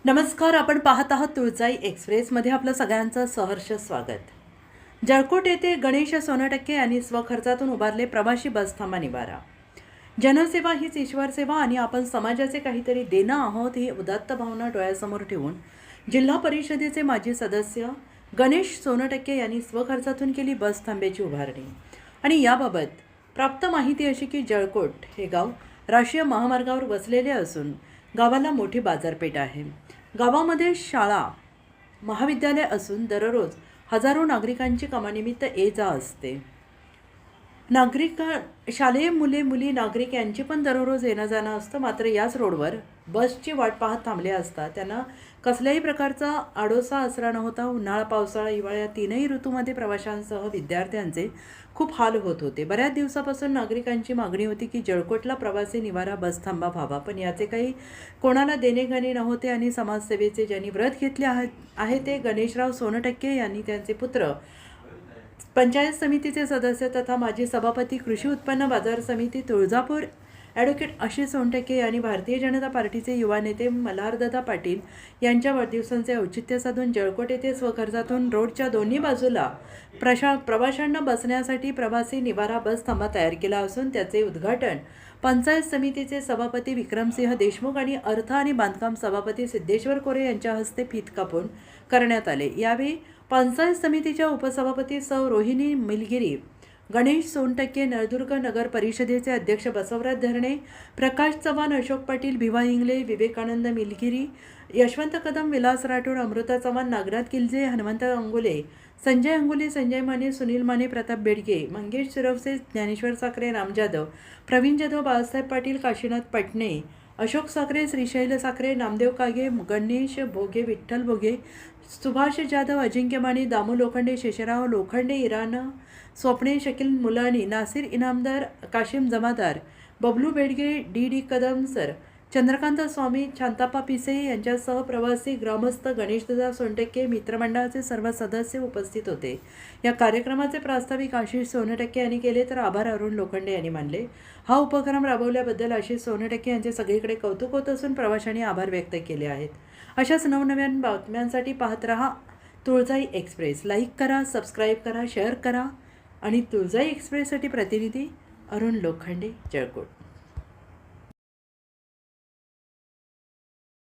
नमस्कार. आपण पाहत आहात तुळजाई एक्सप्रेसमध्ये आपलं सगळ्यांचं सहर्ष स्वागत. जळकोट येथे गणेश सोनटक्के यांनी स्वखर्चातून उभारले प्रवासी बसथांबा निवारा. जनसेवा हीच ईश्वर सेवा आणि आपण समाजाचे काहीतरी देणं आहोत ही उदात्त भावना डोळ्यासमोर ठेवून जिल्हा परिषदेचे माजी सदस्य गणेश सोनटक्के यांनी स्वखर्चातून केली बसथांब्याची उभारणी. आणि याबाबत प्राप्त माहिती अशी की जळकोट हे गाव राष्ट्रीय महामार्गावर वसलेले असून गावाला मोठी बाजारपेठ आहे. गावामध्ये शाळा महाविद्यालय असून दररोज हजारो नागरिकांची कामानिमित्त ये जा असते. शालेय मुली नागरिक यांची पण दररोज येणं जाणं असतं. मात्र याच रोडवर बसची वाट पाहत थांबले असता त्यांना कसल्याही प्रकारचा आडोसा आसरा नव्हता. उन्हाळा पावसाळा हिवाळा या तीनही ऋतूमध्ये प्रवाशांसह विद्यार्थ्यांचे खूप हाल होत होते. बऱ्याच दिवसापासून नागरिकांची मागणी होती की जळकोटला प्रवासी निवारा बसथांबा व्हावा, पण याचे काही कोणाला देणेघेणे नव्हते. आणि समाजसेवेचे ज्यांनी व्रत घेतले आहे ते गणेशराव सोनटक्के यांनी त्यांचे पुत्र पंचायत समितीचे सदस्य तथा माजी सभापती कृषी उत्पन्न बाजार समिती तुळजापूर ॲडव्होकेट आशिष सोनटक्के यांनी भारतीय जनता पार्टीचे युवा नेते मल्हारदादा पाटील यांच्या वाढदिवसांचे औचित्य साधून जळकोट येथे स्वखर्चातून रोडच्या दोन्ही बाजूला प्रवाशांना बसण्यासाठी प्रवासी निवारा बस थांबा तयार केला असून त्याचे उद्घाटन पंचायत समितीचे सभापती विक्रमसिंह देशमुख आणि अर्थ आणि बांधकाम सभापती सिद्धेश्वर कोरे यांच्या हस्ते फीत कापून करण्यात आले. यावेळी पंचायत समितीच्या उपसभापती सौ रोहिणी मिलगिरी, गणेश सोनटक्के, नळदुर्ग नगर परिषदेचे अध्यक्ष बसवराज धरणे, प्रकाश चव्हाण, अशोक पाटील, भिवा इंगले, विवेकानंद मिलगिरी, यशवंत कदम, विलास राठोड, अमृता चव्हाण, नागनाथ किल्जे, हनुमंत अंगुले, संजय माने, सुनील माने, प्रताप बेडगे, मंगेश सुरवसे, ज्ञानेश्वर साखरे, राम जाधव, प्रवीण जाधव, बाळासाहेब पाटील, काशीनाथ पटणे, अशोक साखरे, श्रीशैल साखरे, नामदेव कागे, गणेश भोगे, विठ्ठल भोगे, सुभाष जाधव, अजिंक्य माने, दामू लोखंडे, शेषराव लोखंडे, इराण स्वप्ने, शकील मुलानी, नासिर इनामदार, काशिम जमादार, बबलू बेडगे, डी कदम सर, चंद्रकांत स्वामी, शांताप्पा पिसे यांच्यासह प्रवासी ग्रामस्थ गणेशदादा सोनटक्के मित्रमंडळाचे सर्व सदस्य उपस्थित होते. या कार्यक्रमाचे प्रास्ताविक आशिष सोनटक्के यांनी केले तर आभार अरुण लोखंडे यांनी मानले. हा उपक्रम राबवल्याबद्दल आशिष सोनटक्के यांचे सगळीकडे कौतुक होत असून प्रवाशांनी आभार व्यक्त केले आहेत. अशाच नवनव्यान बातम्यांसाठी पाहत रहा तुळजाई एक्सप्रेस. लाईक करा, सबस्क्राईब करा, शेअर करा. आणि तुळजाई एक्सप्रेससाठी प्रतिनिधी अरुण लोखंडे, जळकोट.